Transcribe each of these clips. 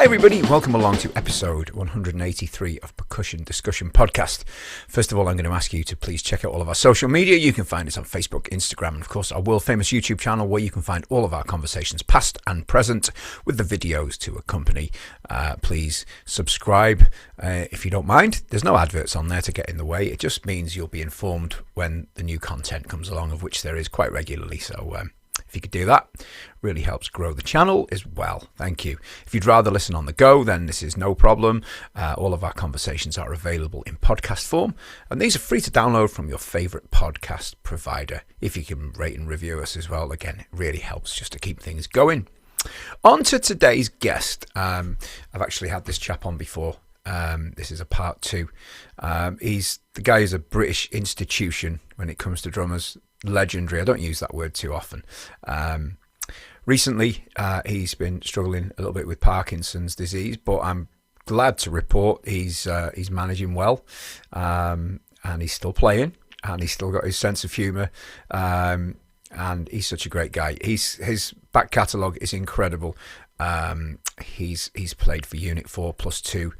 everybody, welcome along to episode 183 of Percussion Discussion Podcast. First of all, I'm going to ask you to please check out all of our social media. You can find us on Facebook, Instagram, and of course our world famous YouTube channel, where you can find all of our conversations past and present with the videos to accompany. Please subscribe if you don't mind. There's no adverts on there to get in the way. It just means you'll be informed when the new content comes along, of which there is quite regularly. So if you could do that, really helps grow the channel as well. Thank you. If you'd rather listen on the go, then this is no problem. All of our conversations are available in podcast form, and these are free to download from your favourite podcast provider. If you can rate and review us as well, again, it really helps just to keep things going. On to today's guest. I've actually had this chap on before. This is a part two. The guy is a British institution when it comes to drummers. Legendary. I don't use that word too often. Recently, he's been struggling a little bit with Parkinson's disease, but I'm glad to report he's managing well, and he's still playing, and he's still got his sense of humour, and he's such a great guy. His back catalogue is incredible. He's played for Unit 4+2,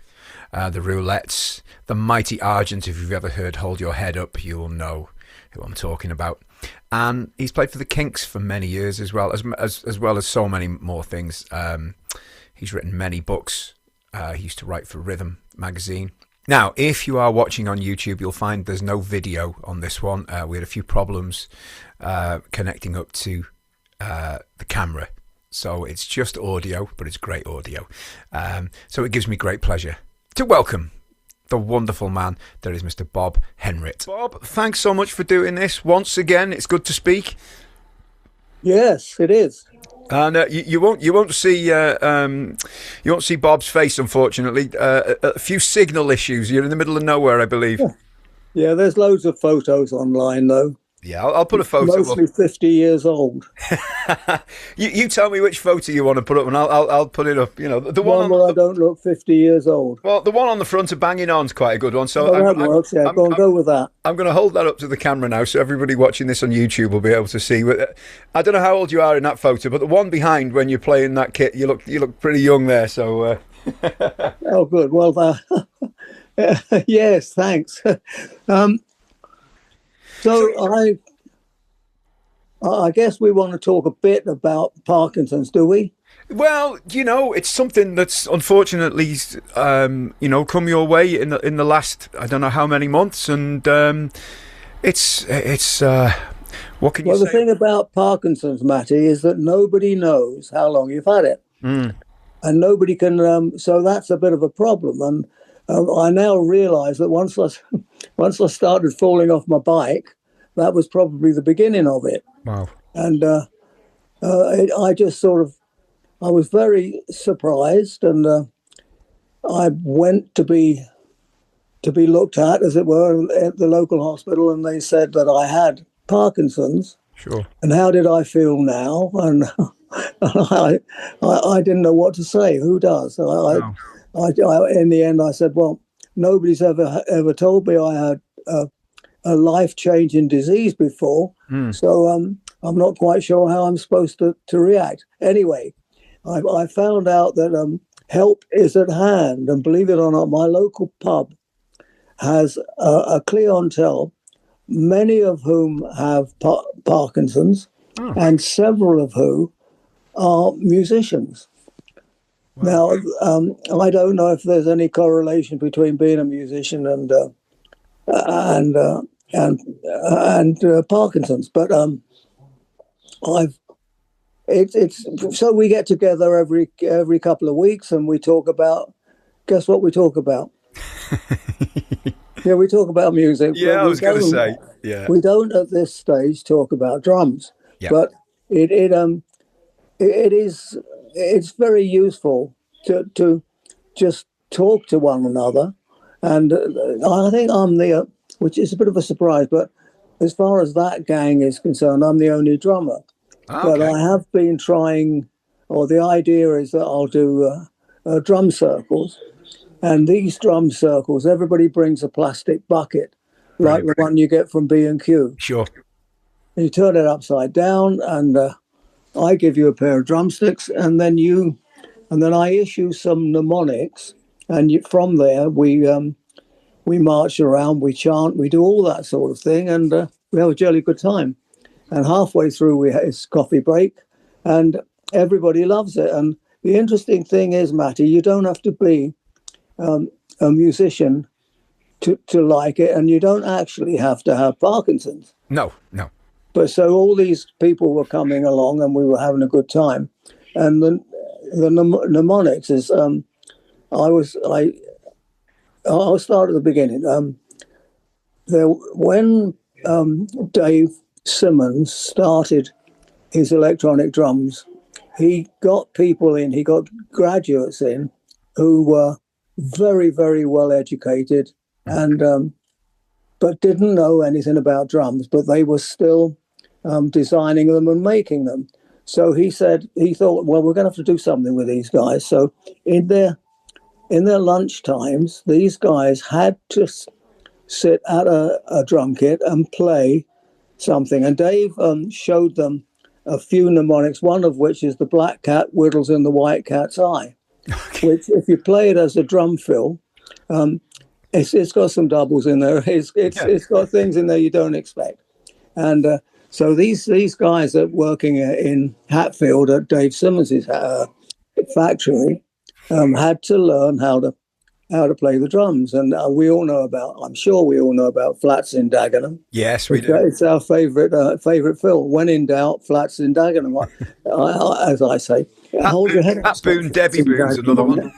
the Roulettes, the mighty Argent. If you've ever heard "Hold Your Head Up," you'll know who I'm talking about. And he's played for the Kinks for many years as well as so many more things. He's written many books. He used to write for Rhythm magazine. Now, if you are watching on YouTube, you'll find there's no video on this one. We had a few problems connecting up to the camera. So it's just audio, but it's great audio. So it gives me great pleasure to welcome the wonderful man that is Mr. Bob Henrit. Bob, thanks so much for doing this once again. It's good to speak. Yes, it is. And you won't see Bob's face, unfortunately. A few signal issues. You're in the middle of nowhere, I believe. Yeah, there's loads of photos online, though. Yeah, I'll put a photo. Mostly 50 years old. you tell me which photo you want to put up, and I'll put it up. You know, the one where I don't look 50 years old. Well, the one on the front of Banging On's quite a good one. So that works. Yeah, go with that. I'm going to hold that up to the camera now, so everybody watching this on YouTube will be able to see. I don't know how old you are in that photo, but the one behind when you're playing that kit, you look pretty young there. So. Oh, good. Well, yes, thanks. So I guess we want to talk a bit about Parkinson's, do we? Well, it's something that's unfortunately, come your way in the last, I don't know how many months, and it's what can you say? Well, the thing about Parkinson's, Matty, is that nobody knows how long you've had it, and nobody can. So that's a bit of a problem, and I now realise that once I started falling off my bike, that was probably the beginning of it. Wow! And I just I was very surprised, and I went to be looked at, as it were, at the local hospital, and they said that I had Parkinson's. Sure. And how did I feel now? And I didn't know what to say. Who does? Wow. In the end, I said, well, nobody's ever told me I had a life-changing disease before, so I'm not quite sure how I'm supposed to react. Anyway, I found out that help is at hand, and believe it or not, my local pub has a clientele, many of whom have Parkinson's, and several of whom are musicians. Wow. Now, I don't know if there's any correlation between being a musician and Parkinson's, but it's so we get together every couple of weeks and we talk about. Guess what we talk about? Yeah, we talk about music. Yeah, I was going to say. Yeah, we don't at this stage talk about drums, but it's very useful to just talk to one another, and I think I'm which is a bit of a surprise, but as far as that gang is concerned, I'm the only drummer. Okay. But I have been trying, or the idea is that I'll do drum circles, and these drum circles, everybody brings a plastic bucket, like the one you get from B&Q. Sure. You turn it upside down, and I give you a pair of drumsticks, and then you and then I issue some mnemonics, and from there we march around, we chant, we do all that sort of thing, and we have a jolly good time. And halfway through, it's coffee break, and everybody loves it. And the interesting thing is, Matty, you don't have to be a musician to like it, and you don't actually have to have Parkinson's. No. But so all these people were coming along, and we were having a good time. And the mnemonics is I'll start at the beginning. When Dave Simmons started his electronic drums, he got people in, he got graduates in who were very, very well educated and but didn't know anything about drums, but they were still designing them and making them. So he thought, well, we're going to have to do something with these guys. So in their lunch times, these guys had to sit at a drum kit and play something. And Dave showed them a few mnemonics, one of which is the black cat whittles in the white cat's eye, which if you play it as a drum fill, it's got some doubles in there. It's got things in there you don't expect. And so these guys that working in Hatfield at Dave Simmons's factory had to learn how to play the drums. And I'm sure we all know about Flats in Dagenham. Yes, we do. It's our favourite fill. When in doubt, Flats in Dagenham. As I say, hold your head up. Pat Boone, Debbie Boone's another one.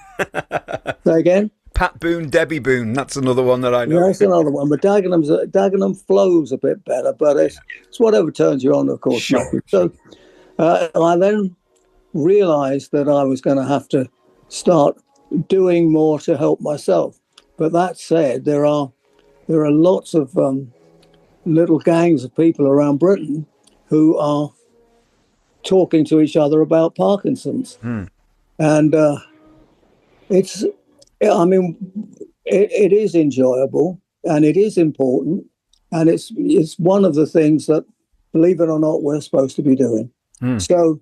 Say again? Pat Boone, Debbie Boone. That's another one that I know. Yeah, that's another one. But Dagenham flows a bit better, but it's whatever turns you on, of course. Sure. So I then realised that I was going to have to start doing more to help myself. But that said, there are lots of little gangs of people around Britain who are talking to each other about Parkinson's. And it is enjoyable and it is important, and it's one of the things that, believe it or not, we're supposed to be doing. So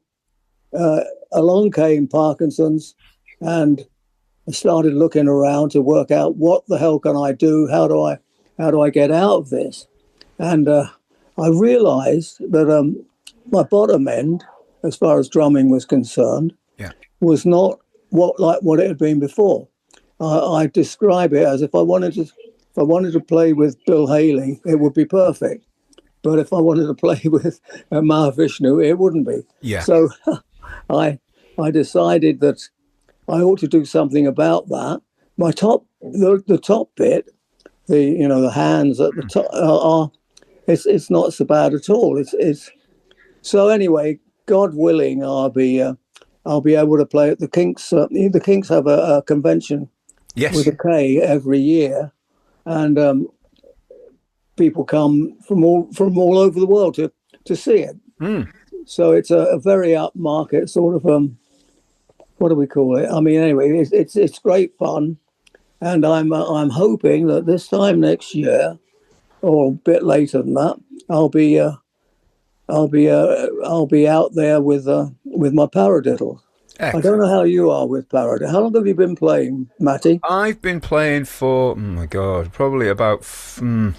along came Parkinson's, and I started looking around to work out what the hell can I do? How do I get out of this? And I realized that my bottom end, as far as drumming was concerned, was not what it had been before. I describe it as if I wanted to play with Bill Haley, it would be perfect. But if I wanted to play with Mahavishnu, it wouldn't be. Yeah. So I decided that I ought to do something about that. My the top bit, the hands at the top it's not so bad at all. It's so anyway. God willing, I'll be able to play at the Kinks. The Kinks have a convention with a K every year, and people come from all over the world to see it. So it's a very upmarket sort of what do we call it? I mean, anyway, it's great fun, and I'm hoping that this time next year, or a bit later than that, I'll be out there with my paradiddle. Excellent. I don't know how you are with paradiddle. How long have you been playing, Matty? I've been playing for probably about 40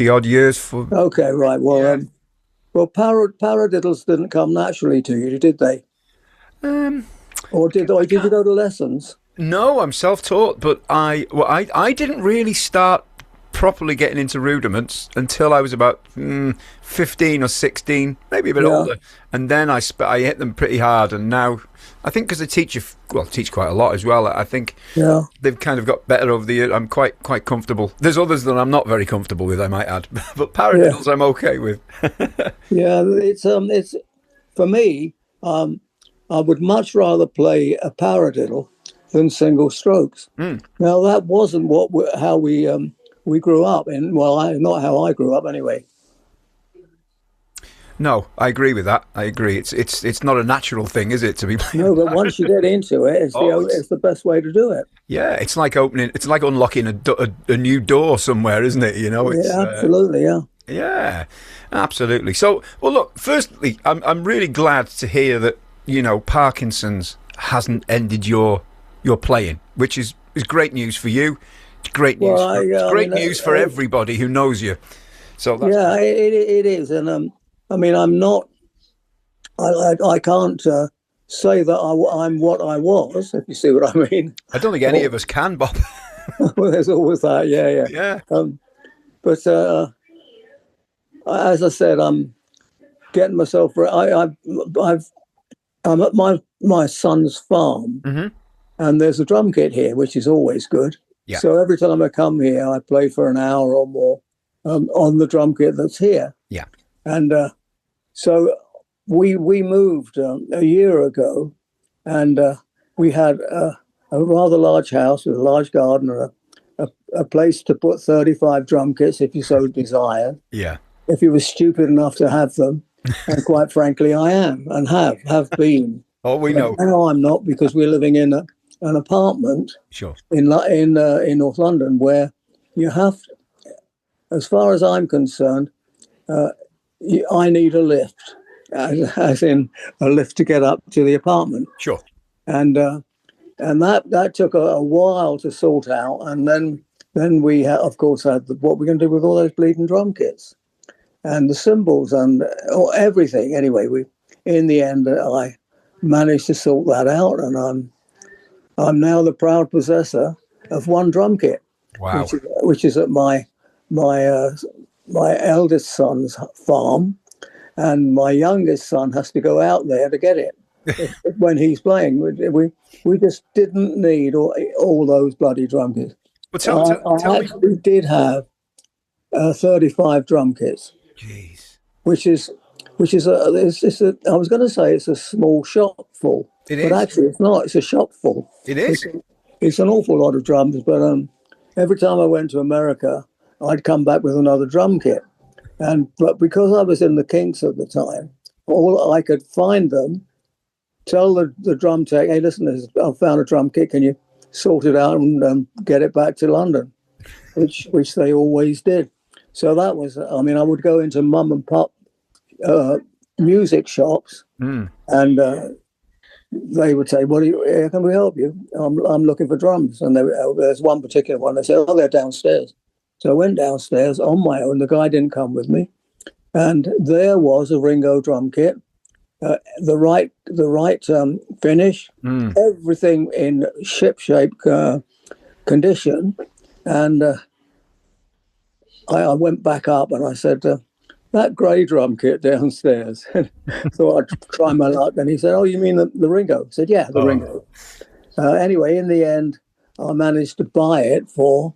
odd years. Okay, right. Well, paradiddles didn't come naturally to you, did they? Or did you go to lessons? No, I'm self-taught, but I didn't really start properly getting into rudiments until I was about 15 or 16, maybe a bit older, and then I hit them pretty hard. And now I think because I teach quite a lot as well, I think they've kind of got better over the years. I'm quite comfortable. There's others that I'm not very comfortable with, I might add, but paradiddles I'm okay with. It's for me. I would much rather play a paradiddle than single strokes. Now that wasn't how we grew up in. Well, not how I grew up anyway. No, I agree with that. I agree. It's not a natural thing, is it, to be playing? No, but once you get into it, it's the best way to do it. Yeah, it's like unlocking a new door somewhere, isn't it? It's, absolutely, yeah, absolutely. So, well, look. Firstly, I'm really glad to hear that Parkinson's hasn't ended your playing, which is great news for you. It's great news. It's great news for everybody who knows you. So that's it is, and I mean, I'm not. I can't say that I'm what I was, if you see what I mean. I don't think any of us can, Bob. Well, there's always that, Yeah. But as I said, I'm getting myself. I'm at my son's farm, and there's a drum kit here, which is always good. Yeah. So every time I come here, I play for an hour or more on the drum kit that's here. Yeah. And so we moved a year ago, and we had a rather large house with a large garden and a place to put 35 drum kits if you so desired. Yeah. If you were stupid enough to have them, and quite frankly, I am and have been. Oh, we know. Now I'm not, because we're living in an apartment. Sure. In North London, where you have, as far as I'm concerned, I need a lift, as in a lift to get up to the apartment. Sure. And that took a while to sort out, and then we of course had what we're going to do with all those bleeding drum kits and the cymbals and everything. Anyway, in the end I managed to sort that out, and I'm now the proud possessor of one drum kit. Wow. Which is at my eldest son's farm, and my youngest son has to go out there to get it when he's playing. We just didn't need all those bloody drum kits. But I actually did have 35 drum kits. Jeez. Which is I was going to say it's a small shop full. It is. But actually it's not. It's a shop full. It is. It's an awful lot of drums, but every time I went to America, I'd come back with another drum kit. But because I was in the Kinks at the time, all I could find them, tell the drum tech, hey, listen, I've found a drum kit. Can you sort it out and get it back to London? Which they always did. So that was, I mean, I would go into mum and pop music shops, and they would say, "Well, can we help you? I'm looking for drums." And there's one particular one. They said, "Oh, they're downstairs." So I went downstairs on my own. The guy didn't come with me, and there was a Ringo drum kit, the right finish, everything in shipshape condition, and I went back up and I said, that grey drum kit downstairs. So I'd try my luck. And he said, oh, you mean the Ringo? I said, yeah, the Ringo. Anyway, in the end, I managed to buy it for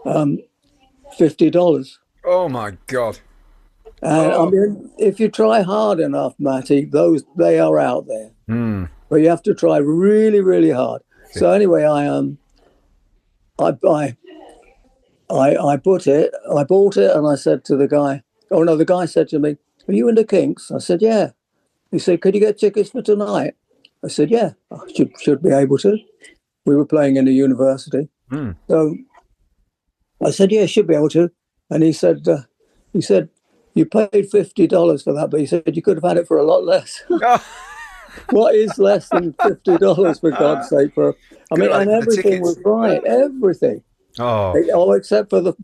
$50. Oh, my God. And I mean, if you try hard enough, Matty, they are out there. But you have to try really, really hard. So anyway, I bought it, and I said to the guy, oh no, the guy said to me, are you into Kinks? I said, yeah. He said, could you get tickets for tonight? I said, yeah, I should be able to. We were playing in a university. So I said, yeah, should be able to. And he said, you paid $50 for that, but he said you could have had it for a lot less. What is less than $50, for God's sake? And everything was right, everything. Oh, except for the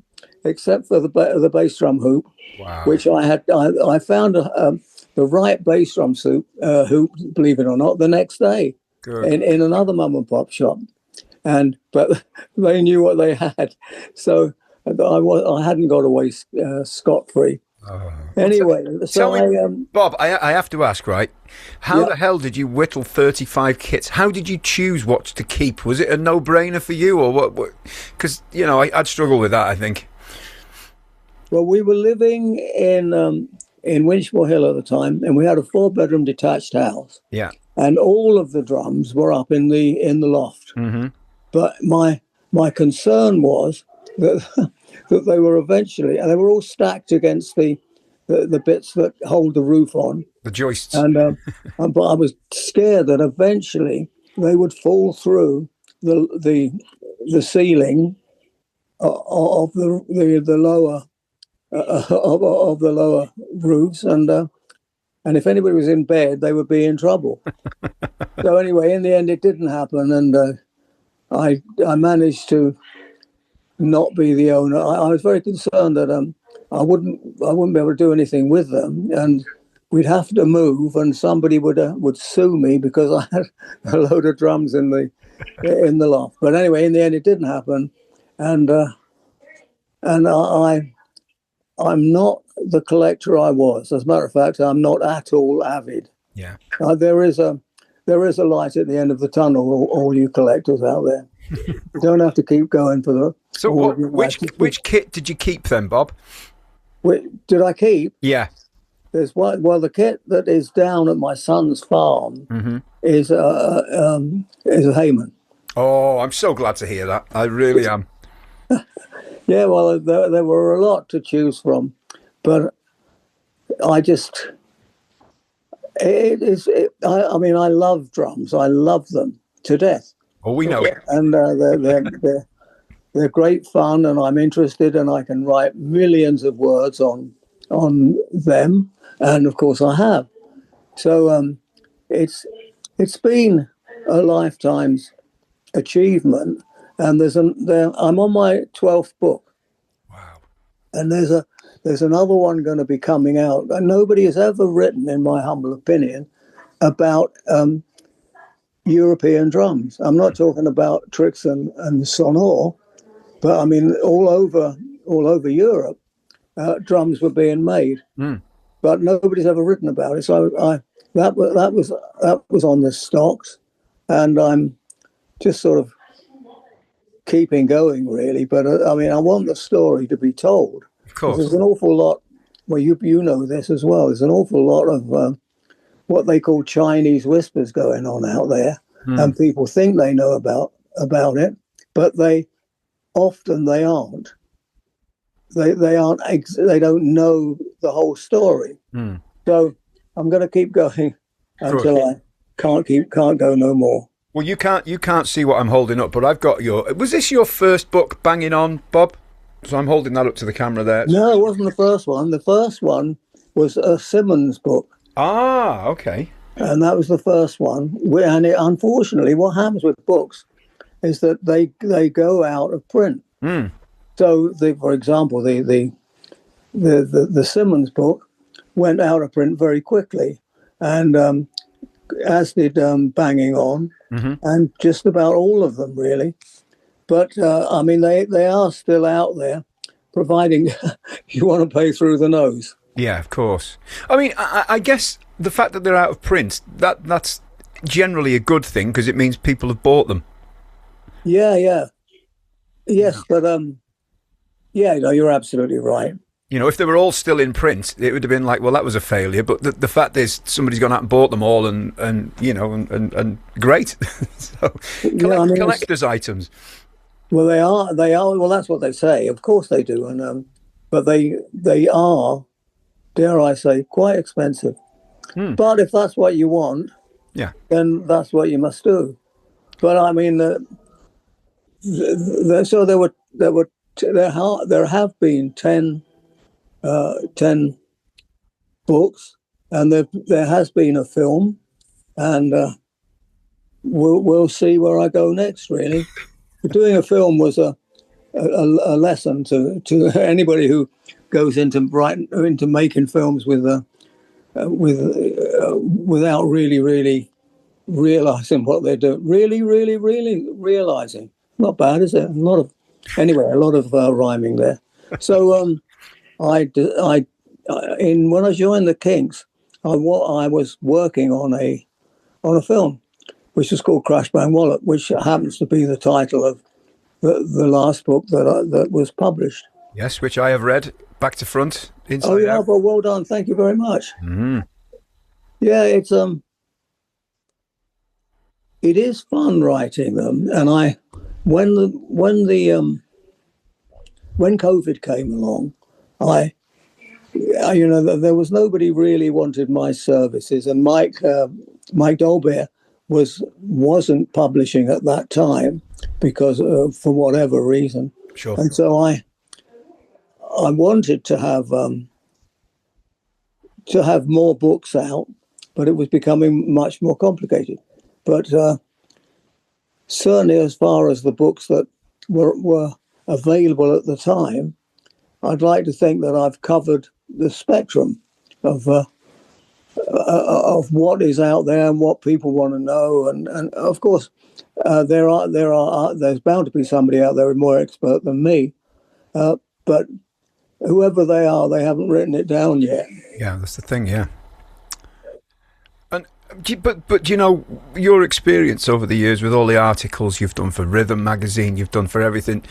bass drum hoop, which I found the right bass drum hoop, believe it or not, the next day in another mum and pop shop, but they knew what they had, so I hadn't got away scot-free. Anyway, tell me, Bob, I have to ask, right? How the hell did you whittle 35 kits? How did you choose what to keep? Was it a no-brainer for you, or what? Because, you know, I'd struggle with that, I think. Well, we were living in Winchmore Hill at the time, and we had a 4-bedroom detached house. Yeah. And all of the drums were up in the loft. But my concern was that that they were eventually, and they were all stacked against the bits that hold the roof on, the joists, and but I was scared that eventually they would fall through the ceiling of the lower of the lower roofs, and and if anybody was in bed, they would be in trouble. So anyway, in the end, it didn't happen, and I managed to not be the owner. I was very concerned that I wouldn't be able to do anything with them, and we'd have to move, and somebody would sue me because I had a load of drums in the loft. But anyway, in the end, it didn't happen, and I'm not the collector I was. As a matter of fact, I'm not at all avid. Yeah. There is a light at the end of the tunnel, all you collectors out there. You don't have to keep going for the. So, which kit did you keep then, Bob? Did I keep? Yeah. There's one. Well, the kit that is down at my son's farm is a Heyman. Oh, I'm so glad to hear that. I really am. Yeah, well, there were a lot to choose from, but I just. I mean, I love drums. I love them to death. Oh, we know it. And they're great fun, and I'm interested, and I can write millions of words on them, and of course I have. So it's been a lifetime's achievement, and I'm on my 12th book. Wow. And there's another one going to be coming out. And nobody has ever written, in my humble opinion, about European drums. I'm not talking about tricks and sonor, but I mean all over Europe, drums were being made, but nobody's ever written about it. So that was on the stocks, and I'm just sort of keeping going, really. But I mean, I want the story to be told. Of course, there's an awful lot. Well, you know this as well. There's an awful lot of what they call Chinese whispers going on out there, and people think they know about it, but they aren't. They aren't. They don't know the whole story. So I'm going to keep going until I can't go no more. Well, you can't see what I'm holding up, but I've got Was this your first book, Banging On, Bob? So I'm holding that up to the camera there. No, it wasn't the first one. The first one was a Simmons book. Ah, okay. And that was the first one. And unfortunately, what happens with books is that they go out of print. So, for example, the Simmons book went out of print very quickly, and as did Banging On, and just about all of them, really. But, I mean, they are still out there, providing you want to pay through the nose. Yeah, of course. I mean, I guess the fact that they're out of print, that's generally a good thing, because it means people have bought them. Yeah. Yes, but, yeah, no, you're absolutely right. You know, if they were all still in print, it would have been like, well, that was a failure. But the fact is, somebody's gone out and bought them all, and you know, and great. So, collector's items. Well, they are. Well, that's what they say. Of course they do, and but they are, dare I say, quite expensive. But if that's what you want, then that's what you must do. But I mean, so there have been 10 books, and there has been a film, and we'll see where I go next. Really, doing a film was a lesson to anybody who goes into making films without really realizing what they're doing. Really realizing. Not bad, is it? A lot of rhyming there. So when I joined the Kinks, I was working on a film, which is called Crash Bang Wallop, which happens to be the title of the last book that was published. Yes, which I have read back to front, inside out. Oh yeah, well, well done. Thank you very much. Yeah, it is fun writing them, and when COVID came along, there was nobody really wanted my services, and Mike Dolbear wasn't publishing at that time because for whatever reason. Sure. And so I wanted to have to have more books out, but it was becoming much more complicated. But certainly, as far as the books that were available at the time, I'd like to think that I've covered the spectrum of what is out there and what people want to know, and of course, there's bound to be somebody out there who's more expert than me, but whoever they are, they haven't written it down yet. Yeah, that's the thing. Yeah. And but you know, your experience over the years with all the articles you've done for Rhythm magazine, you've done for everything.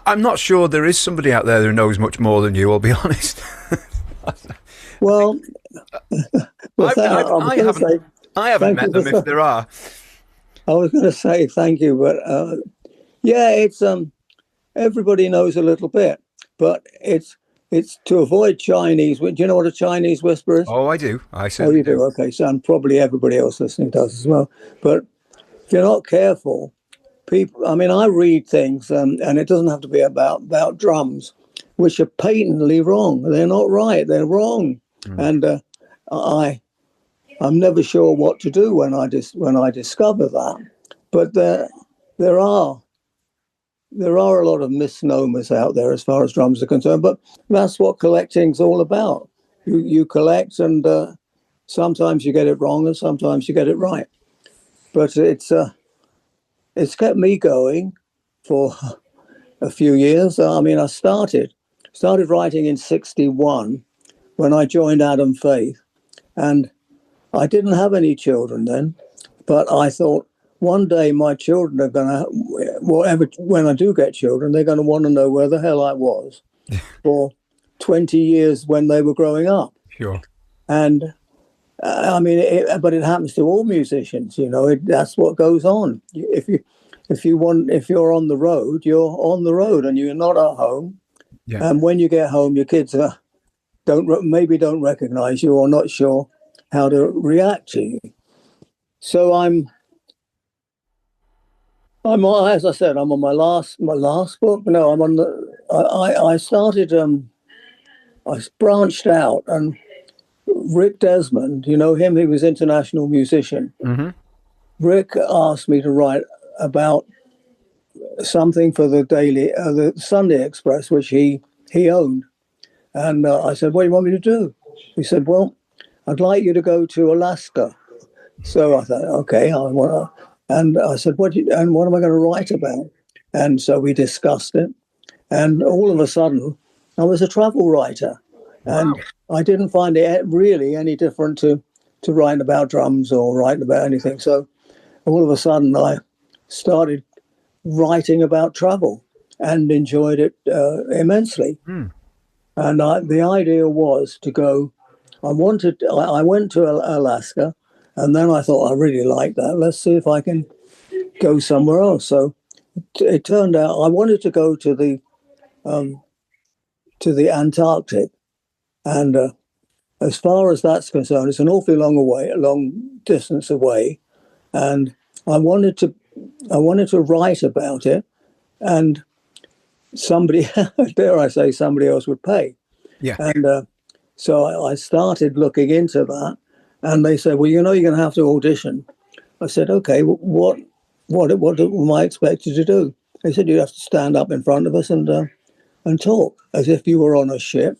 I'm not sure there is somebody out there who knows much more than you. I'll be honest. Well, I haven't met them if there are. I was going to say thank you, but yeah, it's everybody knows a little bit, but it's to avoid Chinese. Do you know what a Chinese whisper is? Oh, I do. I say. Oh, you do. Okay, so and probably everybody else listening does as well. But if you're not careful, people. I mean, I read things, and it doesn't have to be about drums, which are patently wrong. They're not right. They're wrong, and I'm never sure what to do when I discover that. But there are a lot of misnomers out there as far as drums are concerned. But that's what collecting's all about. You collect, and sometimes you get it wrong, and sometimes you get it right. But it's kept me going for a few years. I mean, I started writing in '61 when I joined Adam Faith, and I didn't have any children then, but I thought one day my children are going to, when I do get children, they're going to want to know where the hell I was for 20 years when they were growing up. Sure. And I mean, but it happens to all musicians, you know. That's what goes on. If you're on the road, you're on the road, and you're not at home. Yeah. And when you get home, your kids don't recognize you, or not sure how to react to you. So I'm as I said, I'm on my last book. No, I'm on I started I branched out, and Rick Desmond, you know him, he was an international musician. Mm-hmm. Rick asked me to write about something for the Sunday Express, which he owned. And I said, what do you want me to do? He said, well, I'd like you to go to Alaska. So I thought, okay, and I said, what am I going to write about? And so we discussed it. And all of a sudden, I was a travel writer. And wow. I didn't find it really any different to writing about drums or writing about anything. So all of a sudden, I started writing about travel and enjoyed it immensely. Mm. And the idea was to go. I went to Alaska, and then I thought, I really like that. Let's see if I can go somewhere else. So it turned out I wanted to go to the Antarctic, and as far as that's concerned, it's an awfully long distance away, and I wanted to write about it, and somebody, dare I say, somebody else would pay. Yeah. And so I started looking into that, and they said, well, you know, you're going to have to audition. I said, okay, what am I expected to do? They said, you have to stand up in front of us and talk as if you were on a ship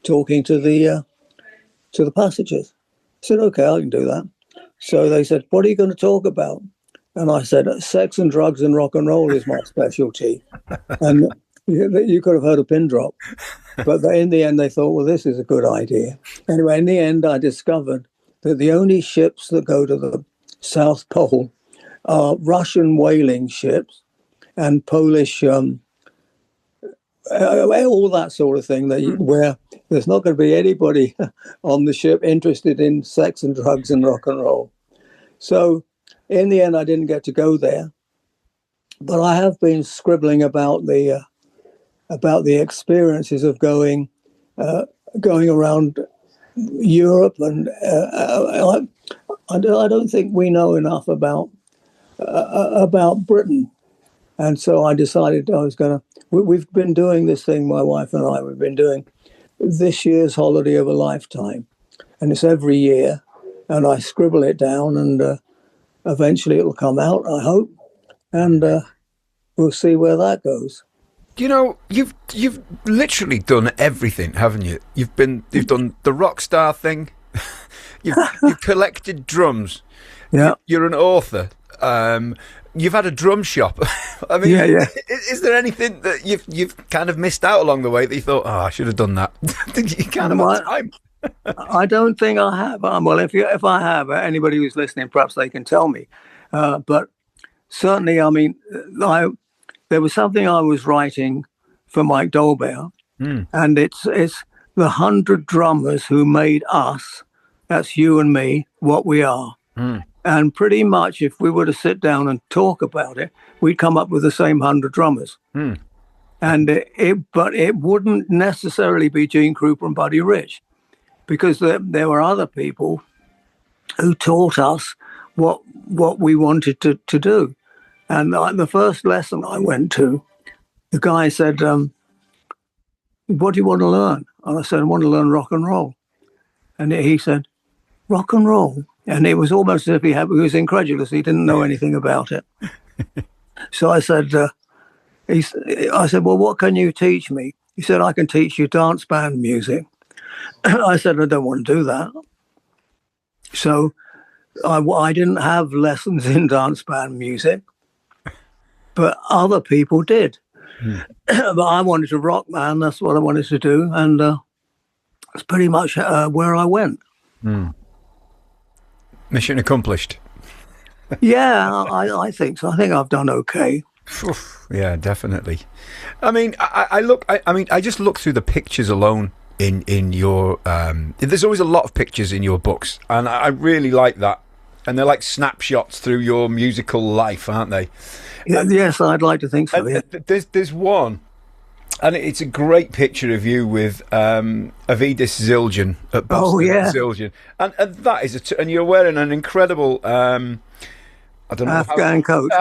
talking to the passengers. I said, okay, I can do that. So they said, what are you going to talk about? And I said, sex and drugs and rock and roll is my specialty. And you could have heard a pin drop. But in the end, they thought, well, this is a good idea. Anyway, in the end, I discovered that the only ships that go to the South Pole are Russian whaling ships and Polish, all that sort of thing, where there's not going to be anybody on the ship interested in sex and drugs and rock and roll. So in the end, I didn't get to go there. But I have been scribbling about the experiences of going around Europe, and I don't think we know enough about Britain, and so I decided I was going to. We've been doing this thing, my wife and I. We've been doing this year's holiday of a lifetime, and it's every year, and I scribble it down, and eventually it'll come out, I hope, and we'll see where that goes. You know, you've literally done everything, haven't you? You've done the rock star thing. you've collected drums. Yeah, You're an author. You've had a drum shop. I mean, yeah. Is there anything that you've kind of missed out along the way that you thought, oh, I should have done that? You kind of had time. I don't think I have. Well, if I have, anybody who's listening, perhaps they can tell me. But certainly, I mean, there was something I was writing for Mike Dolbear, and it's the 100 drummers who made us, that's you and me, what we are. And pretty much, if we were to sit down and talk about it, we'd come up with the same 100 drummers. And but it wouldn't necessarily be Gene Krupa and Buddy Rich, because there were other people who taught us what we wanted to do. And the first lesson I went to, the guy said, what do you want to learn? And I said, I want to learn rock and roll. And he said, rock and roll? And it was almost as if he was incredulous. He didn't know anything about it. So I said, well, what can you teach me? He said, I can teach you dance band music. I said, I don't want to do that. So I didn't have lessons in dance band music, but other people did. But I wanted to rock, man. That's what I wanted to do. And that's pretty much where I went. Mission accomplished. Yeah, I think so. I think I've done okay. Yeah, definitely. I mean, I just look through the pictures alone in your. There's always a lot of pictures in your books, and I really like that. And they're like snapshots through your musical life, aren't they? Yes, I'd like to think so. Yeah. There's one, and it's a great picture of you with Avidis Zildjian at Boston. Zildjian, and that is and you're wearing an incredible I don't know Afghan coat,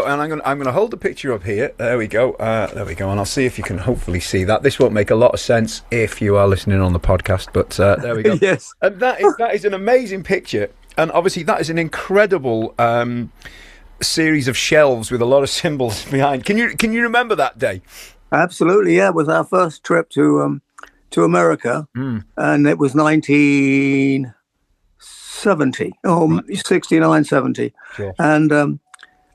and I'm gonna hold the picture up here. There we go, and I'll see if you can hopefully see that. This won't make a lot of sense if you are listening on the podcast, but there we go. Yes, and that is an amazing picture, and obviously that is an incredible series of shelves with a lot of symbols behind. Can you remember that day? Absolutely, yeah. It was our first trip to America, and it was 1970, 69, 70. Sure. And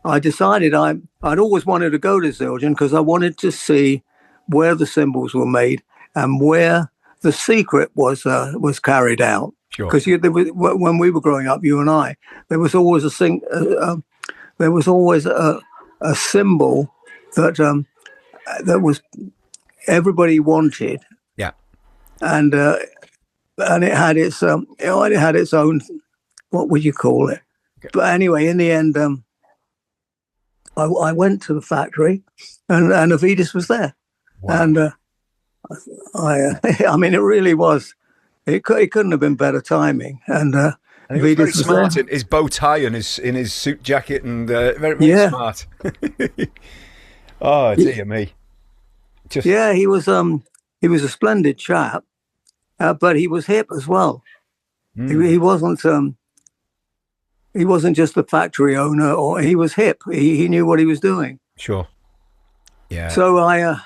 I decided I'd always wanted to go to Zildjian because I wanted to see where the cymbals were made and where the secret was carried out. Because sure. When we were growing up, you and I, there was always a symbol that was everybody wanted. Yeah. And it had its own, what would you call it? Okay. But anyway, in the end, I went to the factory, and Avidis was there. Wow. And I mean, it really was. It couldn't have been better timing. And he was very smart in his bow tie and in his suit jacket, and very smart. Oh dear me! He was a splendid chap, but he was hip as well. He wasn't just the factory owner, or he was hip. He knew what he was doing. Sure. Yeah. So I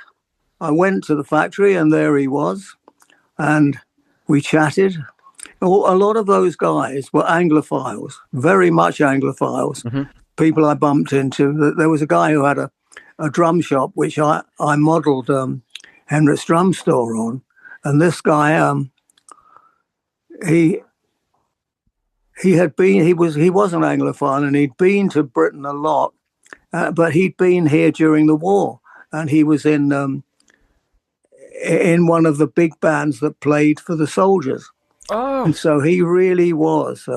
went to the factory, and there he was, and we chatted. A lot of those guys were Anglophiles, very much Anglophiles. Mm-hmm. People I bumped into. There was a guy who had a drum shop, which I modelled Henrit's drum store on, and this guy, he was an Anglophile, and he'd been to Britain a lot, but he'd been here during the war, and he was in one of the big bands that played for the soldiers. Oh, and so he really was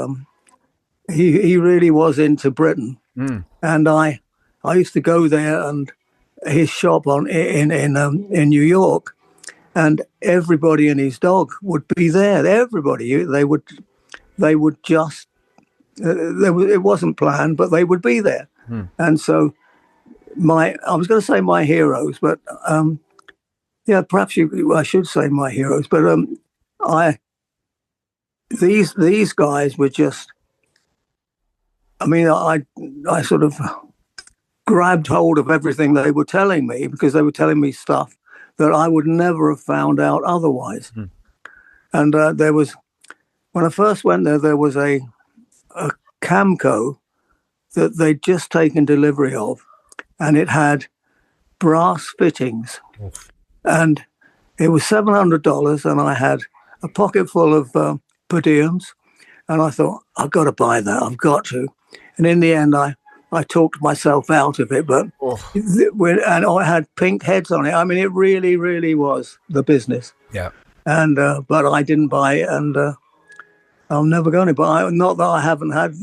he really was into Britain. And I used to go there and his shop in New York, and everybody and his dog would be there. Everybody, they would just it wasn't planned, but they would be there. And so I was going to say my heroes, but perhaps I should say my heroes, but these guys were just. I mean, I sort of grabbed hold of everything they were telling me because they were telling me stuff that I would never have found out otherwise. And there was, when I first went there, there was a Camco that they'd just taken delivery of, and it had brass fittings. And it was $700, and I had a pocket full of per diems, and I thought, I've got to buy that, I've got to. And in the end, I talked myself out of it, but and I had pink heads on it. I mean, it really, really was the business. Yeah. And but I didn't buy it, and I'm never going to buy it. Not that I haven't had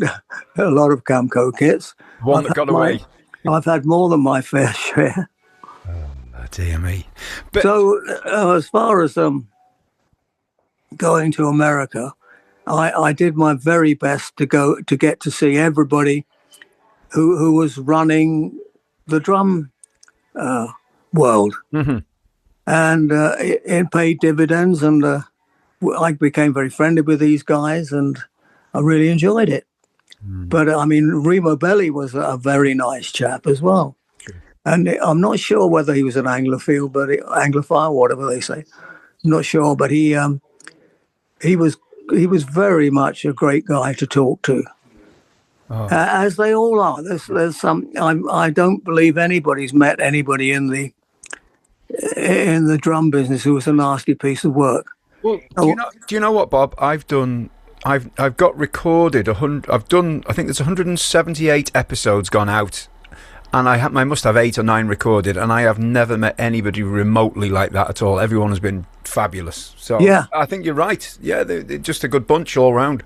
a lot of Camco kits. One that got away. I've had more than my fair share. Oh, dear me. But So as far as going to America, I did my very best to get to see everybody who was running the drum world, and it paid dividends, and I became very friendly with these guys, and I really enjoyed it. But I mean, Remo Belli was a very nice chap as well, and I'm not sure whether he was an Anglophile, but Anglophile, whatever they say, I'm not sure, but he was very much a great guy to talk to. As they all are. There's some. I don't believe anybody's met anybody in the drum business who was a nasty piece of work. well, do you know what, Bob? I've got recorded 100. I've done. I think there's 178 episodes gone out, and I must have 8 or 9 recorded, and I have never met anybody remotely like that at all. Everyone has been fabulous. So Yeah. I think you're right. Yeah, they're just a good bunch all round.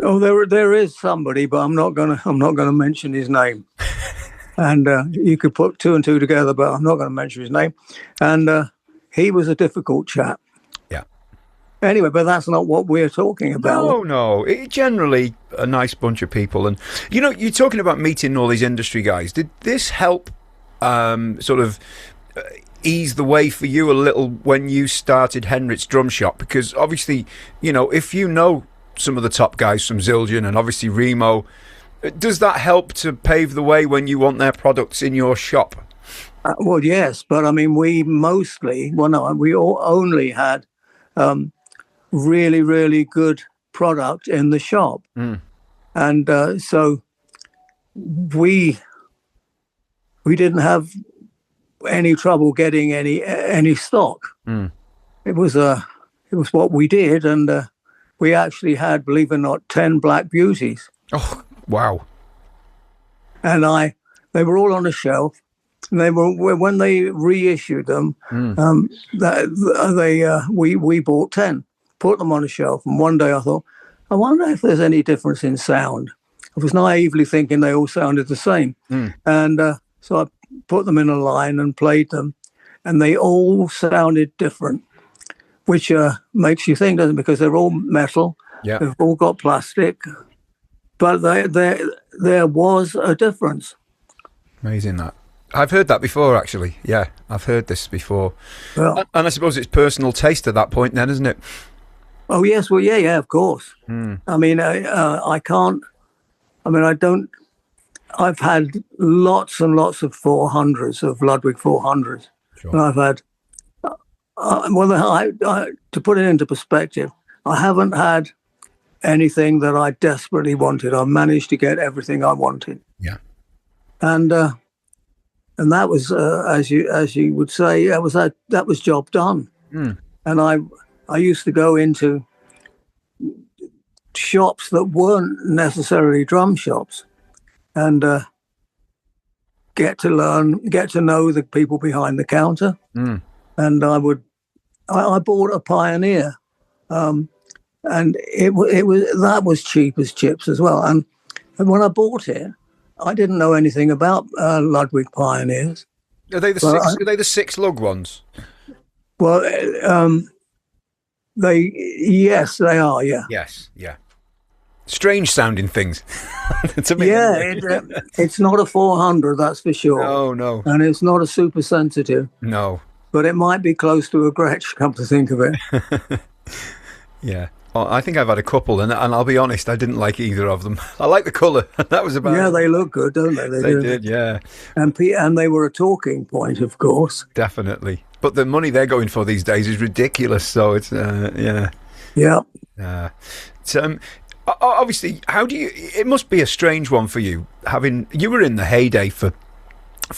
Oh, there is somebody, but I'm not gonna mention his name. And you could put 2 and 2 together, but I'm not going to mention his name. And he was a difficult chap. Yeah. Anyway, but that's not what we're talking about. No. Generally, a nice bunch of people. And, you're talking about meeting all these industry guys. Did this help sort of ease the way for you a little when you started Henrit's Drum Shop? Because obviously, if you know some of the top guys from Zildjian and obviously Remo, does that help to pave the way when you want their products in your shop? Well, yes, but I mean, we all only had really, really good product in the shop, and so we didn't have any trouble getting any stock. It was what we did, and we actually had, believe it or not, 10 Black Beauties. Oh, wow! And they were all on a shelf. And they were, when they reissued them, we bought 10, put them on a shelf. And one day I thought, I wonder if there's any difference in sound. I was naively thinking they all sounded the same. And so I put them in a line and played them, and they all sounded different, which makes you think, doesn't it? Because they're all metal. Yeah. They've all got plastic. But there was a difference. Amazing that. I've heard that before, actually. Yeah, I've heard this before. Well, and I suppose it's personal taste at that point then, isn't it? Oh, yes. Well, yeah, of course. I mean, I can't... I mean, I don't... I've had lots and lots of 400s, of Ludwig 400s. Sure. And I've had... to put it into perspective, I haven't had anything that I desperately wanted. I've managed to get everything I wanted. Yeah. And that was, as you would say, that was job done. And I used to go into shops that weren't necessarily drum shops, and get to know the people behind the counter. And I bought a Pioneer, and that was cheap as chips as well. And when I bought it, I didn't know anything about Ludwig Pioneers. Are they the 6 lug ones? Well, yes, they are. Yeah. Yes. Yeah. Strange sounding things. To me. Yeah, it's not a 400, that's for sure. No. And it's not a super sensitive. No. But it might be close to a Gretsch, come to think of it. Yeah. Oh, I think I've had a couple, and I'll be honest, I didn't like either of them. I like the colour. That was about Yeah, it. they look good, don't they? They They do. did, yeah, And they were a talking point, of course. definitely. But the money they're going for these days is ridiculous. So it's yeah. Yeah. It's, obviously, how do you? It must be a strange one for you. You were in the heyday for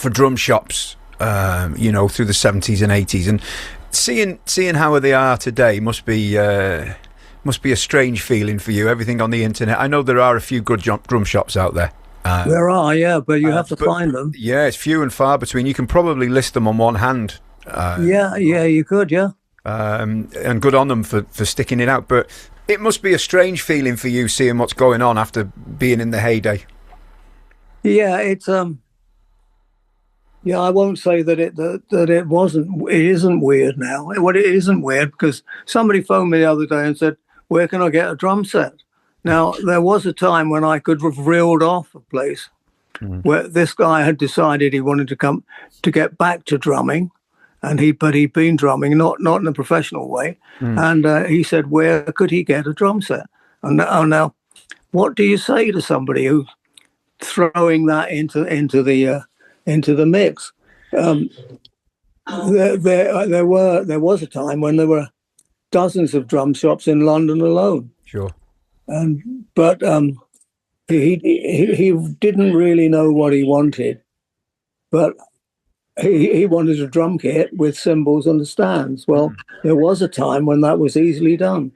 drum shops, through the 70s and 80s, and seeing how they are today must be a strange feeling for you. Everything on the internet. I know there are a few good drum shops out there. There are, yeah, but you have to find them. Yeah, it's few and far between. You can probably list them on one hand. Yeah, you could, yeah. And good on them for sticking it out. But it must be a strange feeling for you seeing what's going on after being in the heyday. Yeah, it's yeah, I won't say that it isn't weird now. Well, it isn't weird because somebody phoned me the other day and said, "Where can I get a drum set?" Now, there was a time when I could have reeled off a place where this guy had decided he wanted to get back to drumming, but he'd been drumming, not in a professional way, and he said, "Where could he get a drum set?" And now, what do you say to somebody who's throwing that into the mix? There was a time when there were dozens of drum shops in London alone. Sure. But he didn't really know what he wanted, but he wanted a drum kit with cymbals and the stands. Well, there was a time when that was easily done,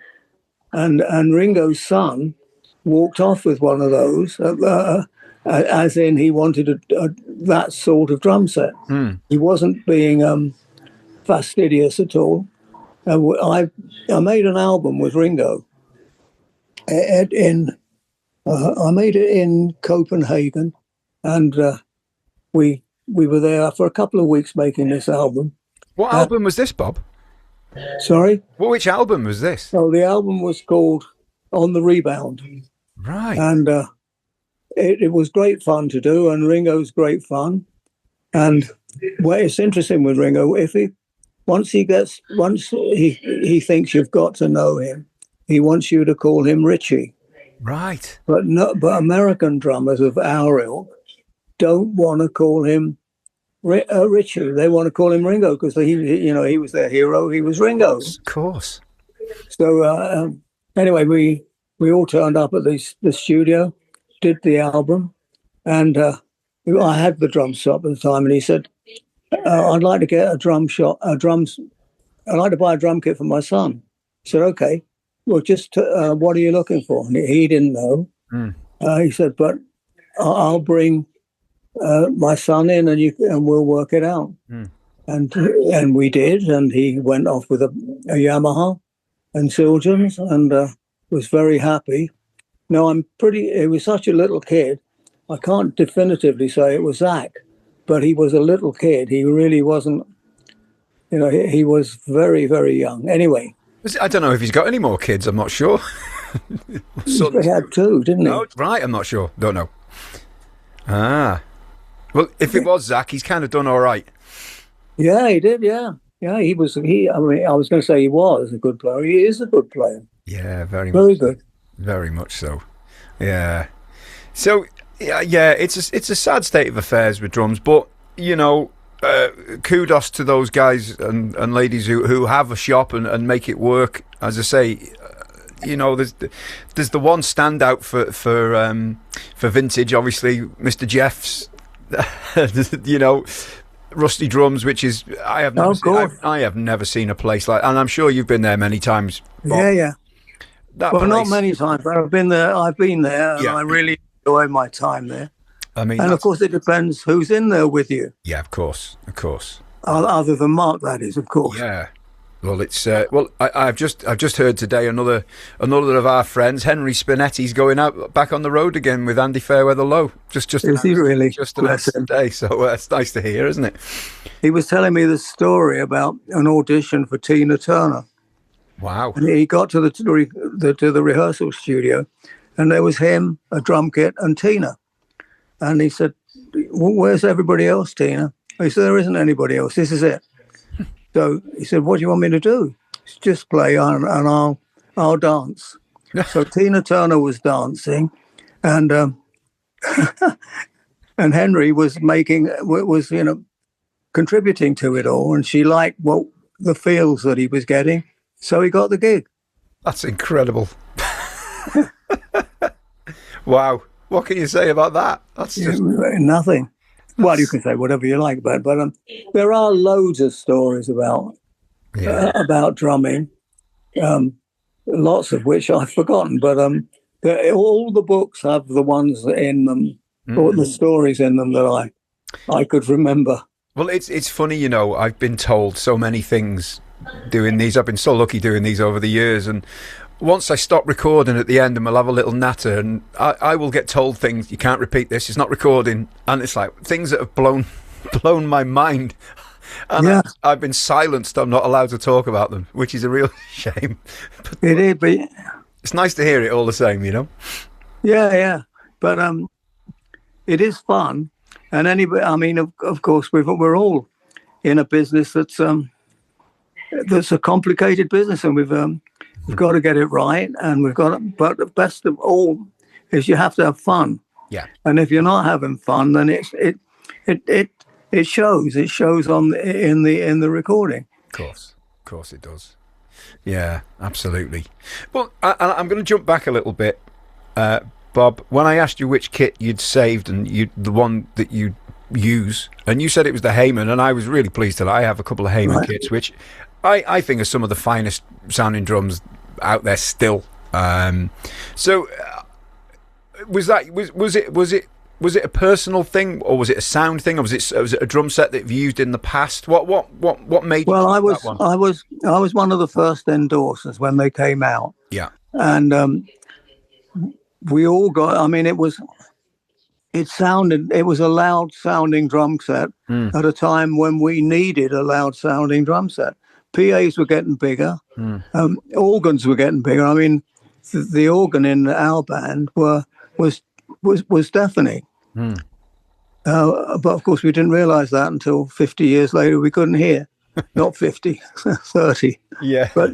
and Ringo's son walked off with one of those, as in he wanted that sort of drum set. He wasn't being fastidious at all. I made an album with Ringo. I made it in Copenhagen, and we were there for a couple of weeks making this album. What album was this, Bob? Sorry? Which album was this? So the album was called On the Rebound. Right. And it was great fun to do, and Ringo's great fun. And it's interesting with Ringo, once he thinks you've got to know him, he wants you to call him Richie. Right. But American drummers of our ilk don't want to call him Richie. They want to call him Ringo because he was their hero. He was Ringo. Of course. So anyway, we all turned up at the studio, did the album, and I had the drum shop at the time, and he said, "I'd like to get I'd like to buy a drum kit for my son." I said, "Okay. Well, just what are you looking for?" And he didn't know. He said, "But I'll bring my son in, and we'll work it out." And we did, and he went off with a Yamaha and Silgens, and was very happy. Now he was such a little kid, I can't definitively say it was Zach, but he was a little kid. He really wasn't, he was very, very young. Anyway. I don't know if he's got any more kids. I'm not sure. He had two, didn't he? Oh, right, I'm not sure. Don't know. Well, if it was Zach, he's kind of done all right. Yeah, he did. Yeah, he was. I was going to say he was a good player. He is a good player. Yeah, very good. Very much so. Yeah. So yeah, it's a sad state of affairs with drums, but kudos to those guys and ladies who have a shop and make it work. As I say, there's the one standout for vintage, obviously, Mr. Jeff's, Rusty Drums, which is I have never seen a place like, and I'm sure you've been there many times, Bob. Yeah. Not many times, but I've been there, and I really enjoy my time there. I mean, and of course, it depends who's in there with you. Yeah, of course. Other than Mark, that is, of course. Yeah. Well, it's I've just heard today another of our friends, Henry Spinetti's going out back on the road again with Andy Fairweather Low. Just is he really? Just announced today, so it's nice to hear, isn't it? He was telling me the story about an audition for Tina Turner. Wow! And he got to the rehearsal studio, and there was him, a drum kit, and Tina. And he said, "Where's everybody else, Tina?" He said, "There isn't anybody else. This is it." So he said, "What do you want me to do?" Just play, and I'll dance. So Tina Turner was dancing, and and Henry was contributing to it all, and she liked the feels that he was getting, so he got the gig. That's incredible. Wow. What can you say about that? That's just nothing. Well, you can say whatever you like about it, but there are loads of stories about drumming, lots of which I've forgotten. But all the books have the ones in them, or the stories in them that I could remember. Well, it's funny, you know. I've been told so many things doing these. I've been so lucky doing these over the years, and once I stop recording at the end and we'll have a little natter, and I will get told things, you can't repeat this, it's not recording, and it's like things that have blown my mind, and I've been silenced. I'm not allowed to talk about them, which is a real shame. It is, but it's nice to hear it all the same, you know. Yeah, but it is fun, and anybody. I mean, of course, we're all in a business that's a complicated business, and we've got to get it right, and but the best of all is you have to have fun. Yeah. And if you're not having fun, then it shows. It shows in the recording. Of course it does. Yeah, absolutely. Well, I'm going to jump back a little bit, Bob. When I asked you which kit you'd saved and the one that you use, and you said it was the Heyman, and I was really pleased that I have a couple of Heyman kits, which I think are some of the finest sounding drums out there still. So was it a personal thing, or was it a sound thing, or was it a drum set that you've used in the past? What made you? Well, I was was one of the first endorsers when they came out. Yeah. And we all got. I mean, it was a loud sounding drum set at a time when we needed a loud sounding drum set. PAs were getting bigger, organs were getting bigger. I mean, the organ in our band was deafening. But of course, we didn't realise that until 50 years later. We couldn't hear, not 50, 30. Yeah. But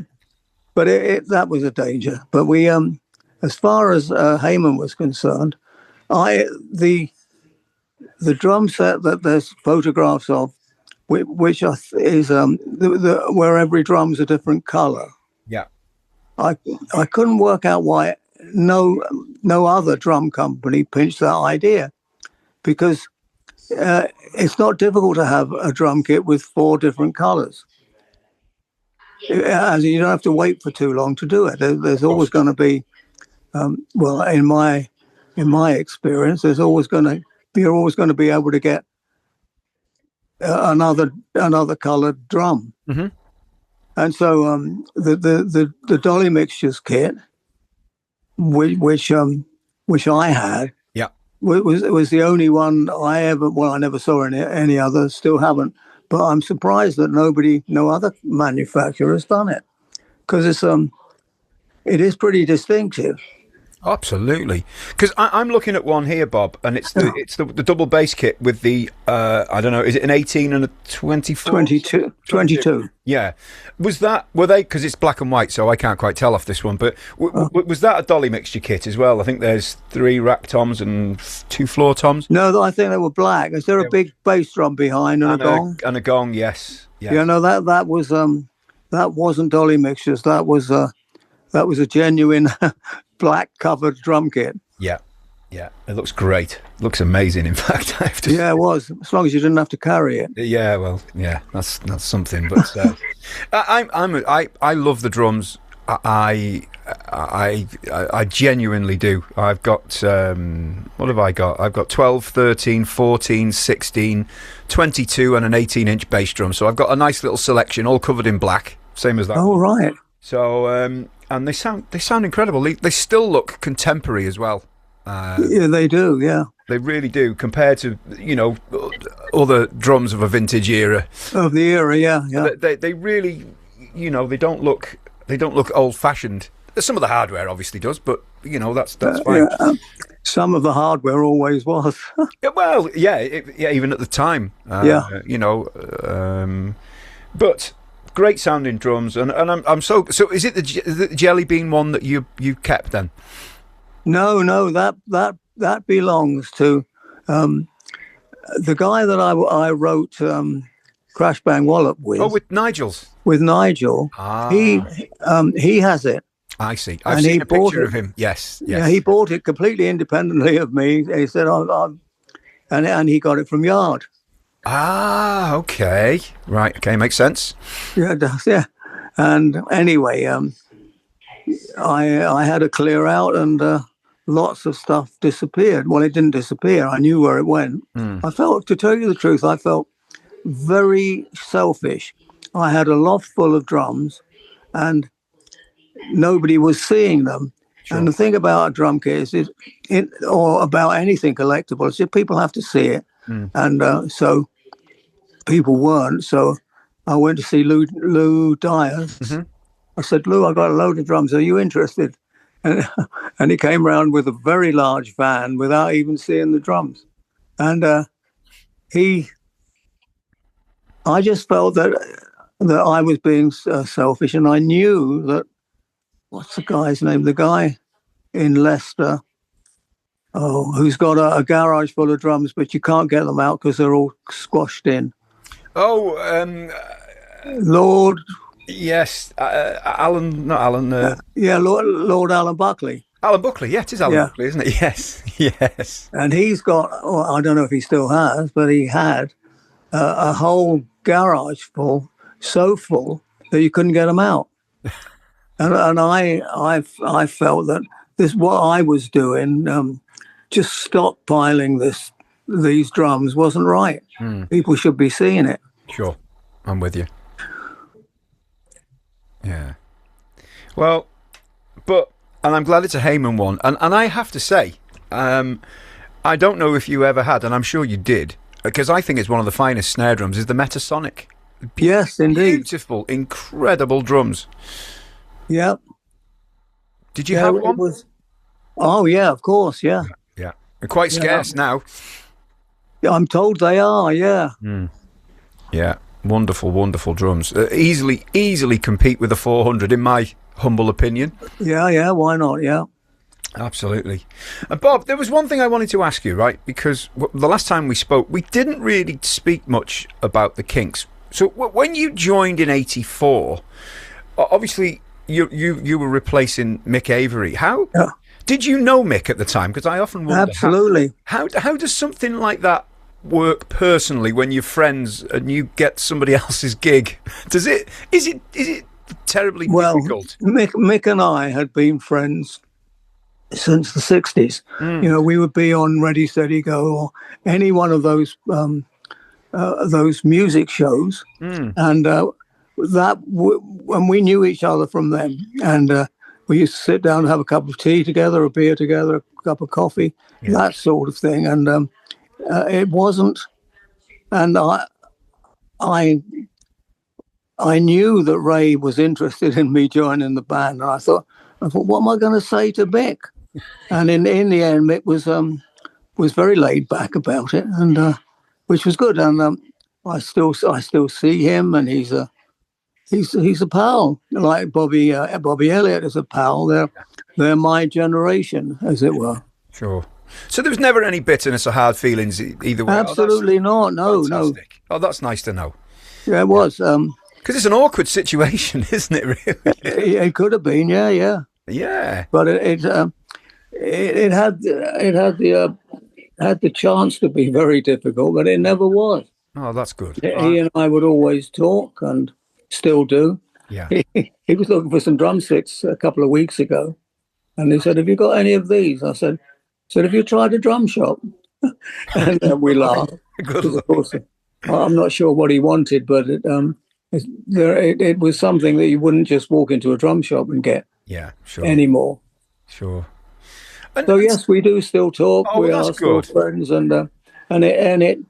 that was a danger. But we, as far as Heyman was concerned, the drum set that there's photographs of, which is where every drum's a different colour. Yeah. I couldn't work out why no other drum company pinched that idea, because it's not difficult to have a drum kit with 4 different colours. As you don't have to wait for too long to do it. There's always going to be, well, in my experience, you're always going to be able to get another coloured drum. Mm-hmm. And so the Dolly Mixtures kit, which I had, was the only one I never saw any other, still haven't. But I'm surprised that no other manufacturer has done it, because it is pretty distinctive. Absolutely, because I'm looking at one here, Bob, and it's the double bass kit with the I don't know, is it an 18 and a 24? 22. Yeah, were they? Because it's black and white, so I can't quite tell off this one. But was that a Dolly Mixture kit as well? I think there's 3 rack toms and 2 floor toms. No, I think they were black. Is there a big bass drum behind and a gong? And a gong, yes. Yeah, no, that wasn't Dolly Mixtures. That was a genuine black covered drum kit. Yeah, it looks great. It looks amazing, in fact. I have to say. It was, as long as you didn't have to carry it. Yeah, well, yeah, that's something. But I love the drums. I genuinely do. I've got what have I got? I've got 12, 13, 14, 16, 22 and an 18-inch bass drum. So I've got a nice little selection, all covered in black, same as that. Oh, right. So and they sound incredible. They still look contemporary as well. Yeah, they do. Yeah, they really do, compared to other drums of a vintage era. Of the era, yeah. They really, they don't look old fashioned. Some of the hardware obviously does, but that's fine. Yeah. Some of the hardware always was. Yeah, well, yeah, even at the time. But great sounding drums, and I'm so is it the Jelly Bean one that you kept then? No, that belongs to the guy that I wrote Crash Bang Wallop with. Oh, with Nigel's. With Nigel. He has it. I see. I've seen a picture of him. Yes. Yeah, he bought it completely independently of me. He said, and he got it from Yard. Ah, okay. Right, okay, makes sense. Yeah, it does, yeah. And anyway, I had a clear out and lots of stuff disappeared. Well, it didn't disappear. I knew where it went. I felt, to tell you the truth, I felt very selfish. I had a loft full of drums and nobody was seeing them. Sure. And the thing about a drum kit is, or about anything collectible, is that people have to see it. And so people weren't. So I went to see Lou Dyers. I said, Lou, I got a load of drums. Are you interested? And he came around with a very large van without even seeing the drums. And I just felt that I was being selfish, and I knew that, what's the guy's name? The guy in Leicester, who's got a garage full of drums, but you can't get them out because they're all squashed in. Oh, Lord. Yes, Alan, not Alan. Yeah, Lord Alan Buckley. Alan Buckley, yeah, it is Alan Buckley, isn't it? Yes, yes. And he's got, I don't know if he still has, but he had a whole garage so full that you couldn't get them out. And I felt that what I was doing, just stockpiling these drums wasn't right. People should be seeing it. Sure, I'm with you. Yeah. Well, and I'm glad it's a Heyman one. And I have to say, I don't know if you ever had, and I'm sure you did, because I think it's one of the finest snare drums, is the Metasonic. Yes, indeed. Beautiful, incredible drums. Yep. Did you have one? Oh, yeah, of course, yeah. Yeah. They're quite scarce now. I'm told they are, yeah. Yeah. Wonderful, wonderful drums. Easily compete with the 400, in my humble opinion. Yeah, why not? Yeah. Absolutely. And Bob, there was one thing I wanted to ask you, right? Because the last time we spoke, we didn't really speak much about the Kinks. So when you joined in '84, obviously you were replacing Mick Avory. How did you know Mick at the time? Because I often wonder. Absolutely. How does something like that work personally when you're friends and you get somebody else's gig? Is it terribly difficult? Mick and I had been friends since the 60s. You know, we would be on Ready Steady Go or any one of those music shows, and when we knew each other from them, and we used to sit down and have a cup of tea together, a beer together, a cup of coffee, that sort of thing, and it wasn't, and I knew that Ray was interested in me joining the band, and I thought, what am I going to say to Mick? And in the end, Mick was very laid back about it, and which was good. And I still see him, and he's a pal, like Bobby Elliott is a pal. They're my generation, as it were. Sure. So there was never any bitterness or hard feelings either way? Absolutely not. No. Oh, that's nice to know. Yeah, it was. Because it's an awkward situation, isn't it, really? It could have been, yeah. Yeah. But it had the chance to be very difficult, but it never was. Oh, that's good. He and I would always talk, and still do. Yeah. He was looking for some drumsticks a couple of weeks ago, and he said, "Have you got any of these?" I said, "Have you tried a drum shop?" And we laughed. Of course, I'm not sure what he wanted, but it was something that you wouldn't just walk into a drum shop and get. Yeah, sure. Anymore. Sure. So yes, we do still talk. Oh, we are still friends, and it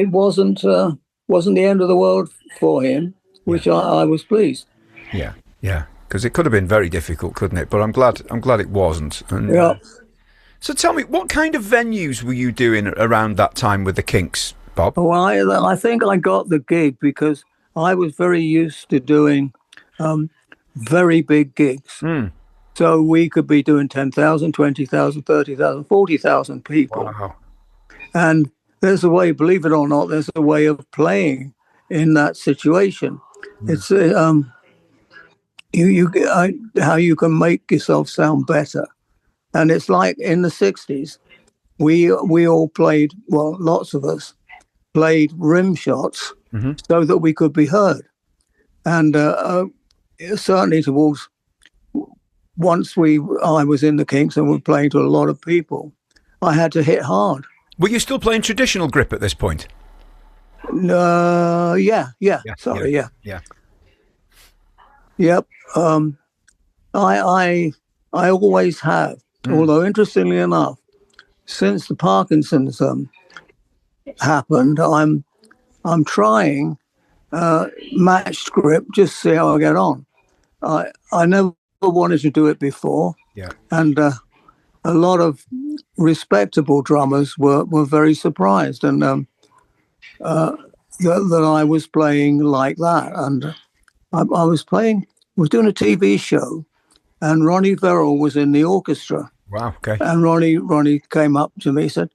wasn't the end of the world for him, which I was pleased. Yeah, because it could have been very difficult, couldn't it? But I'm glad it wasn't. And, so tell me, what kind of venues were you doing around that time with the Kinks, Bob? Well, I think I got the gig because I was very used to doing very big gigs. So we could be doing 10,000, 20,000, 30,000, 40,000 people. Wow. And there's a way, believe it or not, there's a way of playing in that situation. It's how you can make yourself sound better. And it's like in the 60s, we all played, well, lots of us played rim shots so that we could be heard. And certainly towards, once I was in the Kinks and were playing to a lot of people, I had to hit hard. Were you still playing traditional grip at this point? Yeah. Yep. I always have. Although interestingly enough, since the Parkinson's happened, I'm trying matched grip just to see how I get on. I never wanted to do it before, and a lot of respectable drummers were very surprised and that I was playing like that. And I was doing a TV show, and Ronnie Verrill was in the orchestra. Wow. Okay. And Ronnie came up to me. He said,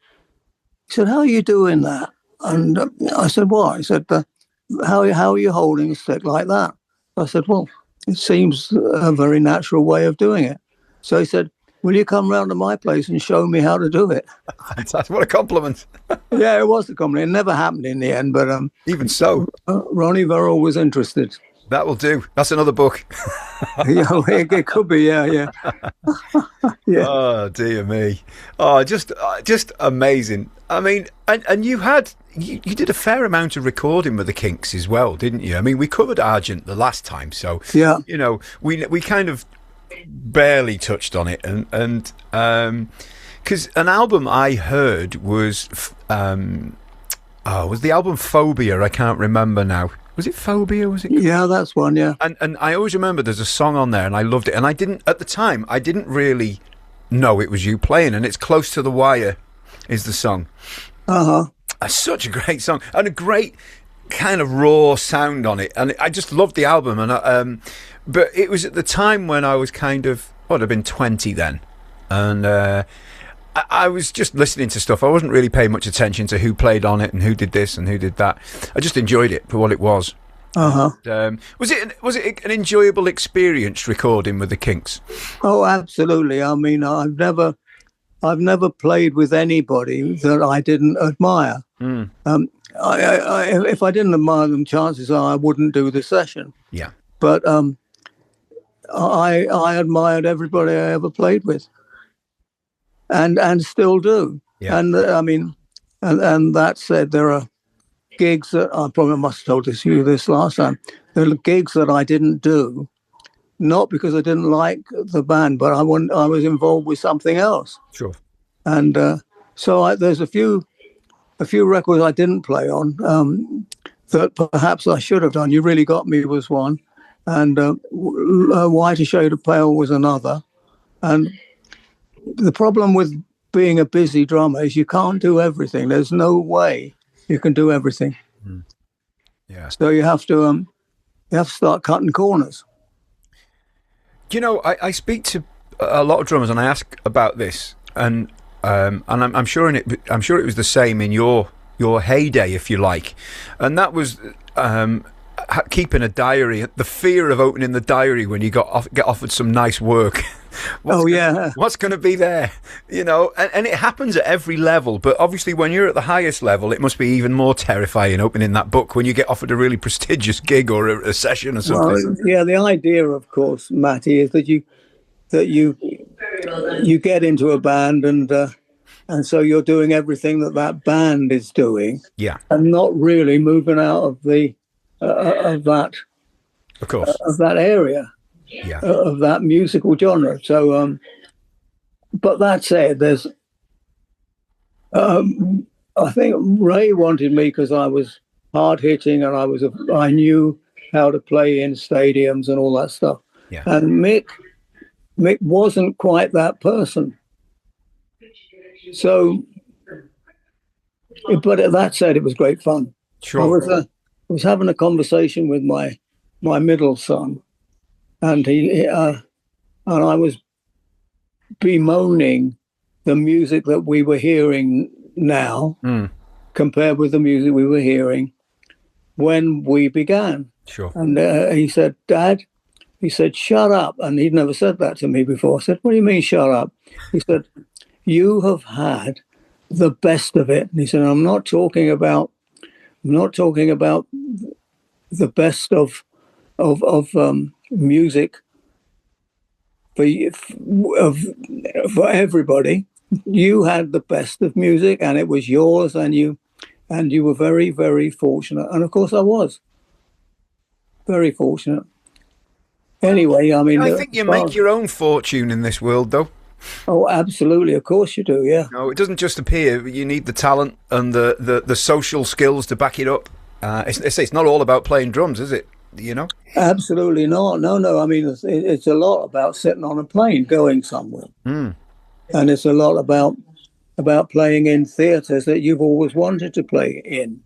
"How are you doing that?" And I said, "What?" He said, "How are you holding a stick like that?" I said, "Well, it seems a very natural way of doing it." So he said, "Will you come round to my place and show me how to do it?" What a compliment. Yeah, it was a compliment. It never happened in the end, but even so, Ronnie Verrill was interested. That will do. That's another book. Yeah, it could be. Yeah. Yeah. Oh dear me. Oh, just amazing. I mean, and you did a fair amount of recording with the Kinks as well, didn't you? I mean, we covered Argent the last time, so yeah. You know, we kind of barely touched on it, and because an album I heard was the album Phobia. I can't remember now. Was it Phobia? Was it? Yeah, that's one. Yeah. And I always remember there's a song on there, and I loved it. And I didn't really know it was you playing. And it's Close to the Wire, is the song. Such a great song and a great kind of raw sound on it. And I just loved the album. And but it was at the time when I was kind of, I'd have been 20 then, and I was just listening to stuff. I wasn't really paying much attention to who played on it and who did this and who did that. I just enjoyed it for what it was. Was it an enjoyable experience recording with the Kinks? Oh, absolutely. I mean, I've never played with anybody that I didn't admire. If I didn't admire them, chances are I wouldn't do the session. Yeah. But I admired everybody I ever played with. And still do. Yeah. And I mean, and that said, there are gigs that I probably must have told you this last time. There are gigs that I didn't do, not because I didn't like the band, but I was involved with something else. Sure. And so there's a few records I didn't play on that perhaps I should have done. You Really Got Me was one, and Whiter Shade of Pale was another, and the problem with being a busy drummer is you can't do everything. There's no way you can do everything. Yeah. So you have to start cutting corners. You know, I speak to a lot of drummers and I ask about this, and I'm sure it was the same in your heyday, if you like, and that was keeping a diary. The fear of opening the diary when you get offered some nice work. What's going to be there? You know, and it happens at every level. But obviously, when you're at the highest level, it must be even more terrifying opening that book when you get offered a really prestigious gig or a session or something. Well, yeah, the idea, of course, Matty, is that you get into a band and so you're doing everything that band is doing. Yeah, and not really moving out of the of that, of course, of that area. Yeah. Of that musical genre. So, but that said, there's, I think Ray wanted me because I was hard hitting and I knew how to play in stadiums and all that stuff. Yeah. And Mick wasn't quite that person. So, but that said, it was great fun. Sure. was having a conversation with my middle son, and and I was bemoaning the music that we were hearing now compared with the music we were hearing when we began. Sure. And he said, Dad, he said, shut up. And he'd never said that to me before. I said, what do you mean, shut up? He said, you have had the best of it. And he said, I'm not talking about the best of music for everybody. You had the best of music, and it was yours, and you were very, very fortunate. And of course, I was very fortunate. Anyway, I mean, I think you make your own fortune in this world, though. Oh, absolutely. Of course you do, yeah. No, it doesn't just appear. You need the talent and the social skills to back it up. It's not all about playing drums, is it? You know? Absolutely not. No. I mean, it's a lot about sitting on a plane going somewhere. And it's a lot about playing in theatres that you've always wanted to play in,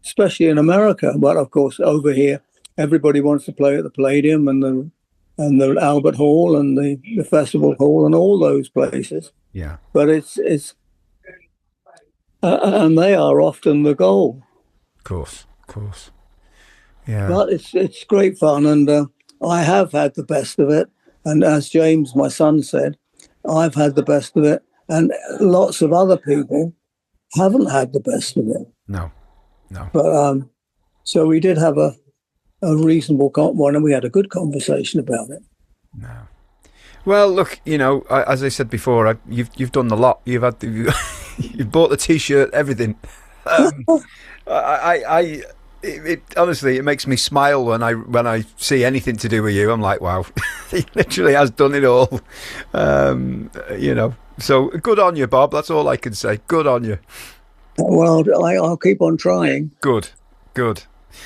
especially in America. But, of course, over here, everybody wants to play at the Palladium and the Albert Hall and the Festival Hall and all those places. Yeah. But it's and they are often the goal. Of course. Yeah. But it's great fun, and I have had the best of it. And as James, my son, said, I've had the best of it, and lots of other people haven't had the best of it. No. But so we did have a reasonable one, and we had a good conversation about it. No. Well, look, you know, as I said before, you've done a lot. You've bought the T-shirt, everything. Honestly, it makes me smile when I see anything to do with you. I'm like, wow, he literally has done it all. You know, so good on you, Bob. That's all I can say. Good on you. Well, I'll keep on trying. Good.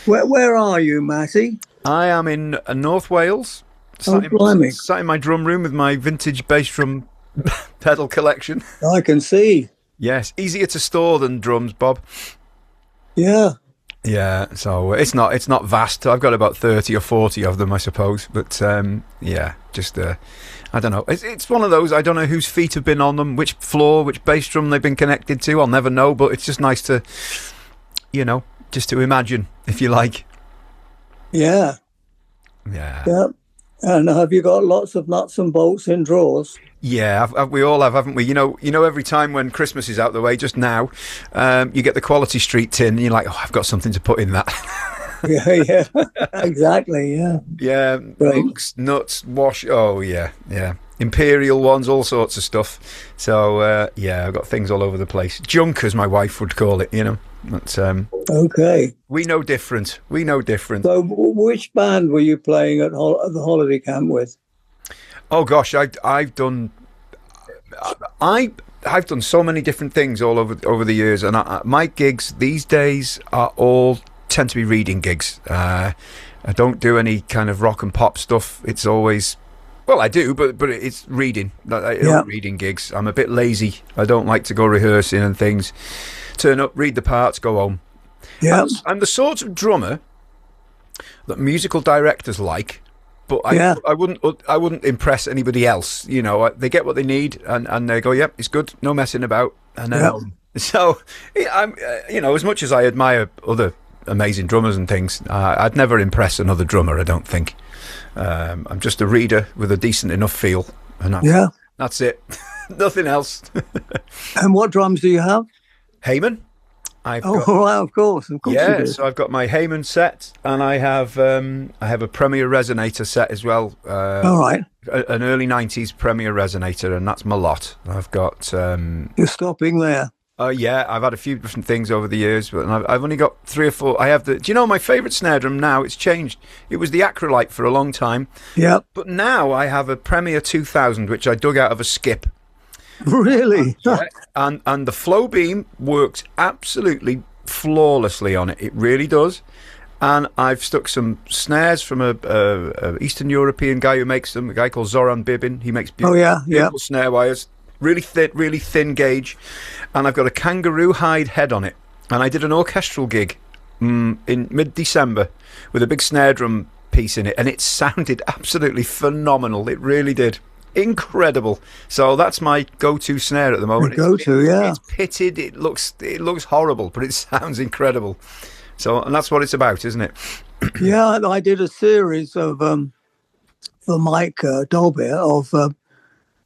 Where are you, Matty? I am in North Wales. Sat in my drum room with my vintage bass drum pedal collection. I can see. Yes, easier to store than drums, Bob. Yeah. Yeah, so it's not vast. I've got about 30 or 40 of them, I suppose. But yeah, just I don't know. It's one of those. I don't know whose feet have been on them, which floor, which bass drum they've been connected to. I'll never know. But it's just nice to, you know, just to imagine, if you like. Yeah. And have you got lots of nuts and bolts in drawers? Yeah, we all have, haven't we? You know, every time when Christmas is out the way, just now, you get the Quality Street tin, and you're like, oh, I've got something to put in that. yeah, exactly, yeah. Yeah, books, nuts, wash. Oh, yeah. Imperial ones, all sorts of stuff. So, yeah, I've got things all over the place. Junk, as my wife would call it, you know. But, okay. We know different. So, which band were you playing at the holiday camp with? Oh gosh, I've done so many different things all over the years, and my gigs these days tend to be reading gigs. I don't do any kind of rock and pop stuff. It's always, well, I do, but it's reading. Reading gigs. I'm a bit lazy. I don't like to go rehearsing and things. Turn up, read the parts, go home. Yeah, I'm the sort of drummer that musical directors like. But I wouldn't impress anybody else. You know, they get what they need, and they go, "Yep, it's good, no messing about." And then, so I'm, you know, as much as I admire other amazing drummers and things, I'd never impress another drummer. I don't think. I'm just a reader with a decent enough feel, and that's it. Nothing else. And what drums do you have? Heyman. Of course. Yeah, so I've got my Heyman set, and I have a Premier Resonator set as well. All right. An early 90s Premier Resonator, and that's my lot. I've got... You're stopping there. Yeah, I've had a few different things over the years, but I've only got 3 or 4. I have do you know my favourite snare drum now? It's changed. It was the Acrolite for a long time. Yeah. But now I have a Premier 2000, which I dug out of a skip. Really? And the flow beam works absolutely flawlessly on it. It really does. And I've stuck some snares from a Eastern European guy who makes them, a guy called Zoran Bibin. He makes beautiful snare wires, really thin gauge. And I've got a kangaroo hide head on it. And I did an orchestral gig in mid-December with a big snare drum piece in it, and it sounded absolutely phenomenal. It really did. Incredible. So that's my go-to snare at the moment. Yeah. It's pitted. It looks horrible, but it sounds incredible. So, and that's what it's about, isn't it? Yeah, I did a series of for Mike Dolby of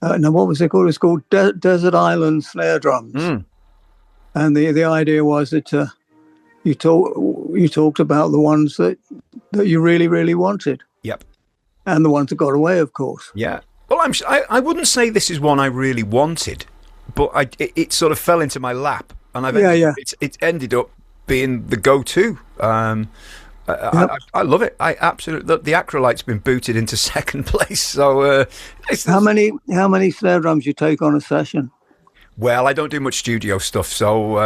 now what was it called? It's called Desert Island Snare Drums, and the idea was that you talked about the ones that you really wanted. Yep. And the ones that got away, of course. Yeah. Well, I wouldn't say this is one I really wanted, but it sort of fell into my lap, and it ended up being the go-to. I love it. I absolutely. The Acrolite's been booted into second place. So, how many snare drums you take on a session? Well, I don't do much studio stuff, so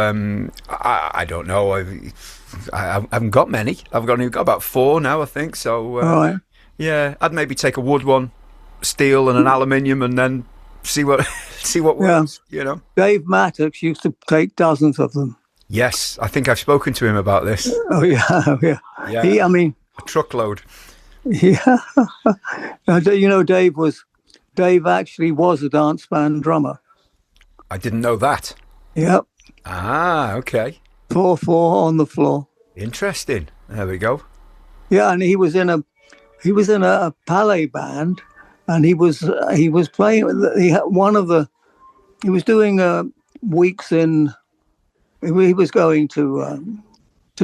I don't know. I haven't got many. I've only got about 4 now, I think. So, right. Yeah, I'd maybe take a wood one, steel, and an aluminium, and then see what works. You know, Dave Mattox used to take dozens of them. Yes, I think I've spoken to him about this. Oh yeah. Yeah. A truckload. Yeah. Dave actually was a dance band drummer. I didn't know that. Yep. Ah, okay. 4/4 on the floor. Interesting. There we go. Yeah, and he was in a ballet band, and he was playing. He was doing weeks in. He was going to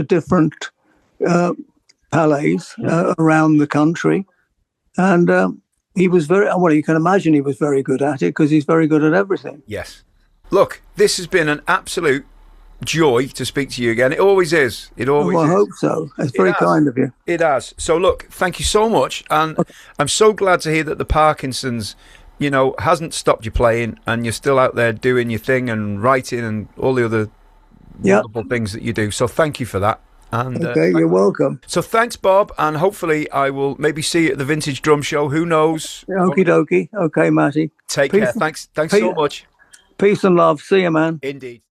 different ballets around the country, and he was you can imagine he was very good at it because he's very good at everything. Yes. Look, this has been an absolute joy to speak to you again. It always is. It always is. I hope so. It's very kind of you. It has. So look, thank you so much, and I'm so glad to hear that the Parkinson's, hasn't stopped you playing, and you're still out there doing your thing and writing and all the other wonderful things that you do. So thank you for that. And okay, you're welcome. So thanks, Bob, and hopefully I will maybe see you at the Vintage Drum Show. Who knows? Okie dokie. Okay, Matty. Take care. Thanks so much. Peace and love. See you, man. Indeed.